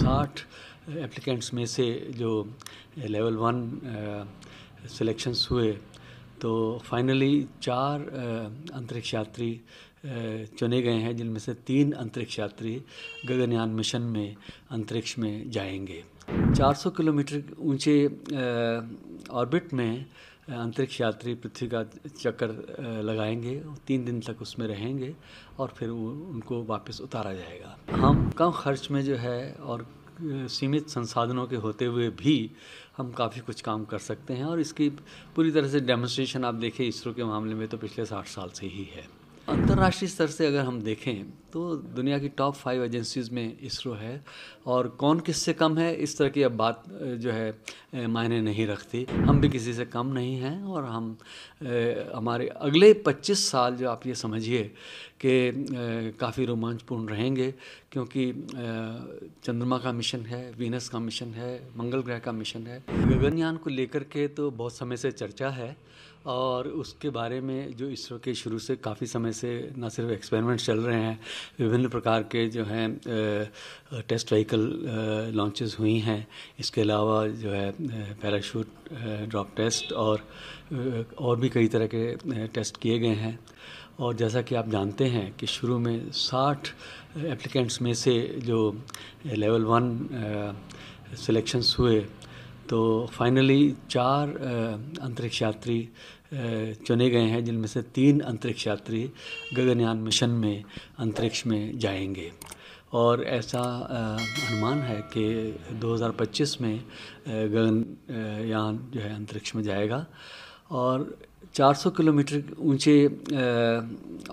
60 applicants में से जो लेवल 1 सिलेक्शंस हुए तो फाइनली 4 अंतरिक्ष यात्री चुने गए हैं, जिनमें से 3 अंतरिक्ष यात्री गगनयान मिशन में अंतरिक्ष में जाएंगे। 400 किलोमीटर ऊंचे ऑर्बिट में अंतरिक्ष यात्री पृथ्वी का चक्कर लगाएंगे, 3 दिन तक उसमें रहेंगे और फिर उनको वापस उतारा जाएगा। हम कम खर्च में जो है और सीमित संसाधनों के होते हुए भी हम काफ़ी कुछ काम कर सकते हैं और इसकी पूरी तरह से डेमोन्स्ट्रेशन आप देखें इसरो के मामले में तो पिछले 60 साल से ही है। अंतर्राष्ट्रीय स्तर से अगर हम देखें तो दुनिया की टॉप 5 एजेंसीज़ में इसरो है और कौन किससे कम है इस तरह की अब बात जो है मायने नहीं रखती। हम भी किसी से कम नहीं हैं और हम हमारे अगले 25 साल जो आप ये समझिए कि काफ़ी रोमांचपूर्ण रहेंगे, क्योंकि चंद्रमा का मिशन है, वीनस का मिशन है, मंगल ग्रह का मिशन है। गगनयान को लेकर के तो बहुत समय से चर्चा है और उसके बारे में जो इसरो के शुरू से काफ़ी समय से न सिर्फ एक्सपेरिमेंट्स चल रहे हैं, विभिन्न प्रकार के जो हैं टेस्ट व्हीकल लॉन्चेस हुई हैं। इसके अलावा जो है पैराशूट ड्रॉप टेस्ट और भी कई तरह के टेस्ट किए गए हैं। और जैसा कि आप जानते हैं कि शुरू में 60 एप्लीकेंट्स में से जो लेवल 1 सिलेक्शंस हुए तो फाइनली 4 अंतरिक्ष यात्री चुने गए हैं, जिनमें से 3 अंतरिक्ष यात्री गगनयान मिशन में अंतरिक्ष में जाएंगे। और ऐसा अनुमान है कि 2025 में गगनयान जो है अंतरिक्ष में जाएगा और 400 किलोमीटर ऊंचे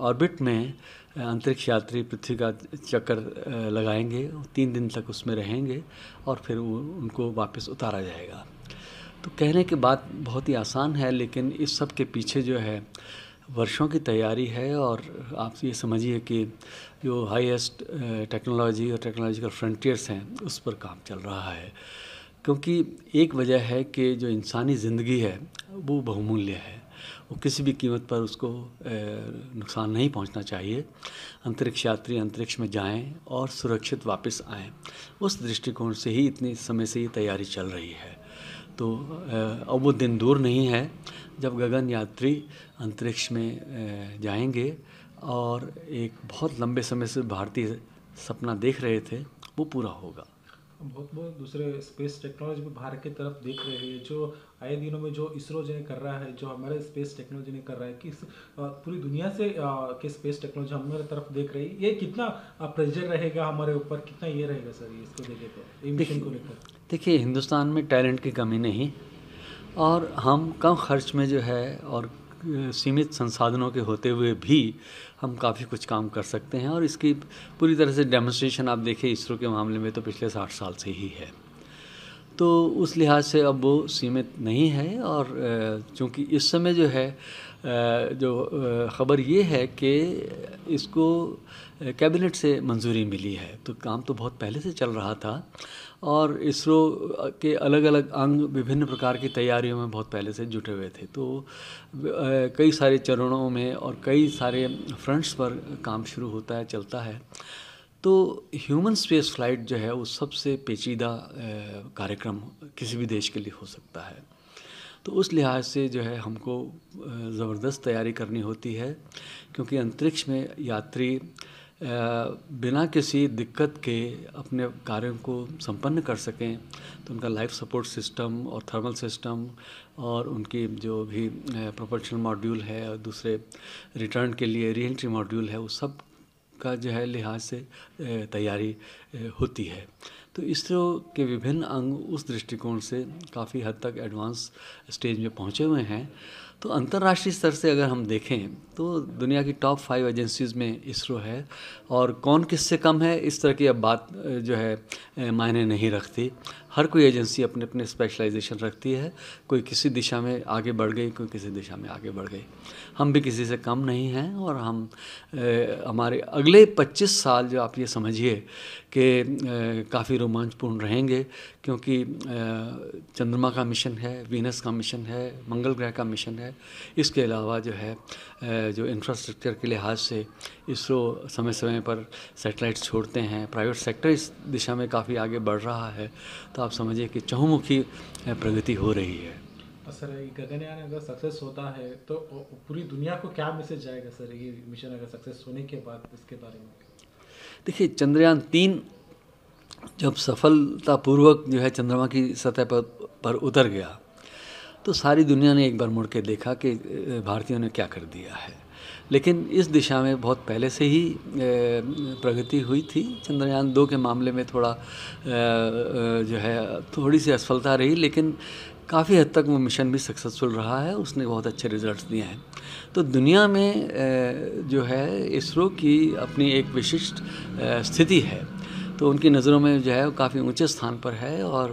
ऑर्बिट में अंतरिक्ष यात्री पृथ्वी का चक्कर लगाएंगे, 3 दिन तक उसमें रहेंगे और फिर उनको वापस उतारा जाएगा। तो कहने की बात बहुत ही आसान है, लेकिन इस सब के पीछे जो है वर्षों की तैयारी है और आप ये समझिए कि जो हाईएस्ट टेक्नोलॉजी और टेक्नोलॉजिकल फ्रंटियर्स हैं उस पर काम चल रहा है। क्योंकि एक वजह है कि जो इंसानी ज़िंदगी है वो बहुमूल्य है, वो किसी भी कीमत पर उसको नुकसान नहीं पहुंचना चाहिए। अंतरिक्ष यात्री अंतरिक्ष में जाएं और सुरक्षित वापस आएं, उस दृष्टिकोण से ही इतने समय से ये तैयारी चल रही है। तो अब वो दिन दूर नहीं है जब गगन यात्री अंतरिक्ष में जाएंगे और एक बहुत लंबे समय से भारतीय सपना देख रहे थे वो पूरा होगा। बहुत दूसरे स्पेस टेक्नोलॉजी में भारत की तरफ देख रहे हैं, जो आए दिनों में जो इसरो जो कर रहा है, जो हमारे स्पेस टेक्नोलॉजी ने कर रहा है कि पूरी दुनिया से के स्पेस टेक्नोलॉजी हमारे तरफ देख रही है। ये कितना प्रेशर रहेगा हमारे ऊपर, कितना ये रहेगा सर ये इसको देखें तो ये मिशन को लेकर? देखिए, हिंदुस्तान में टैलेंट की कमी नहीं और हम कम खर्च में जो है और सीमित संसाधनों के होते हुए भी हम काफ़ी कुछ काम कर सकते हैं और इसकी पूरी तरह से डेमोन्स्ट्रेशन आप देखें इसरो के मामले में तो पिछले 60 साल से ही है। तो उस लिहाज से अब वो सीमित नहीं है और चूँकि इस समय जो है जो ख़बर ये है कि इसको कैबिनेट से मंजूरी मिली है, तो काम तो बहुत पहले से चल रहा था और इसरो के अलग अलग अंग विभिन्न प्रकार की तैयारियों में बहुत पहले से जुटे हुए थे। तो कई सारे चरणों में और कई सारे फ्रंट्स पर काम शुरू होता है, चलता है। तो ह्यूमन स्पेस फ्लाइट जो है वो सबसे पेचीदा कार्यक्रम किसी भी देश के लिए हो सकता है। तो उस लिहाज से जो है हमको ज़बरदस्त तैयारी करनी होती है, क्योंकि अंतरिक्ष में यात्री बिना किसी दिक्कत के अपने कार्यों को संपन्न कर सकें। तो उनका लाइफ सपोर्ट सिस्टम और थर्मल सिस्टम और उनकी जो भी प्रोपल्शन मॉड्यूल है और दूसरे रिटर्न के लिए री एंट्री मॉड्यूल है, वो सब का जो है लिहाज से तैयारी होती है। तो इसरो के विभिन्न अंग उस दृष्टिकोण से काफ़ी हद तक एडवांस स्टेज में पहुँचे हुए हैं। तो अंतर्राष्ट्रीय स्तर से अगर हम देखें तो दुनिया की टॉप 5 एजेंसीज़ में इसरो है और कौन किससे कम है इस तरह की अब बात जो है मायने नहीं रखती। हर कोई एजेंसी अपने अपने स्पेशलाइजेशन रखती है, कोई किसी दिशा में आगे बढ़ गई, कोई किसी दिशा में आगे बढ़ गई। हम भी किसी से कम नहीं हैं और हम हमारे अगले 25 साल जो आप ये समझिए कि काफ़ी रोमांचपूर्ण रहेंगे, क्योंकि चंद्रमा का मिशन है, वीनस का मिशन है, मंगल ग्रह का मिशन है। इसके अलावा जो है जो इंफ्रास्ट्रक्चर के लिहाज से इसरो समय समय पर सैटेलाइट्स छोड़ते हैं, प्राइवेट सेक्टर इस दिशा में काफ़ी आगे बढ़ रहा है। तो आप समझिए कि चहुमुखी प्रगति हो रही है। सर ये गगनयान अगर सक्सेस होता है तो पूरी दुनिया को क्या मैसेज जाएगा सर, ये मिशन अगर सक्सेस होने के बाद, इसके बारे में? देखिए, चंद्रयान 3 जब सफलतापूर्वक जो है चंद्रमा की सतह पर उतर गया, तो सारी दुनिया ने एक बार मुड़ के देखा कि भारतीयों ने क्या कर दिया है। लेकिन इस दिशा में बहुत पहले से ही प्रगति हुई थी। चंद्रयान 2 के मामले में थोड़ा जो है थोड़ी सी असफलता रही, लेकिन काफ़ी हद तक वो मिशन भी सक्सेसफुल रहा है, उसने बहुत अच्छे रिजल्ट्स दिए हैं। तो दुनिया में जो है इसरो की अपनी एक विशिष्ट स्थिति है, तो उनकी नज़रों में जो है वो काफ़ी ऊंचे स्थान पर है। और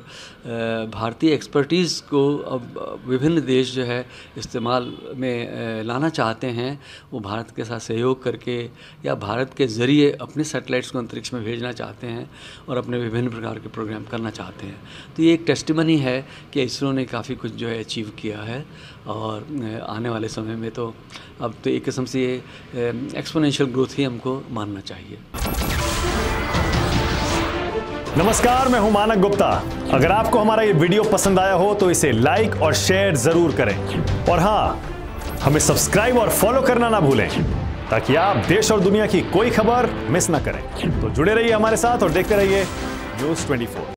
भारतीय एक्सपर्टीज़ को अब विभिन्न देश जो है इस्तेमाल में लाना चाहते हैं। वो भारत के साथ सहयोग करके या भारत के ज़रिए अपने सैटेलाइट्स को अंतरिक्ष में भेजना चाहते हैं और अपने विभिन्न प्रकार के प्रोग्राम करना चाहते हैं। तो ये एक टेस्टिमनी है कि इसरो ने काफ़ी कुछ जो है अचीव किया है, और आने वाले समय में तो अब तो एक किस्म से ये एक्सपोनेंशियल ग्रोथ ही हमको मानना चाहिए। नमस्कार, मैं हूं मानक गुप्ता। अगर आपको हमारा ये वीडियो पसंद आया हो तो इसे लाइक और शेयर जरूर करें, और हाँ, हमें सब्सक्राइब और फॉलो करना ना भूलें, ताकि आप देश और दुनिया की कोई खबर मिस ना करें। तो जुड़े रहिए हमारे साथ और देखते रहिए न्यूज़ 24।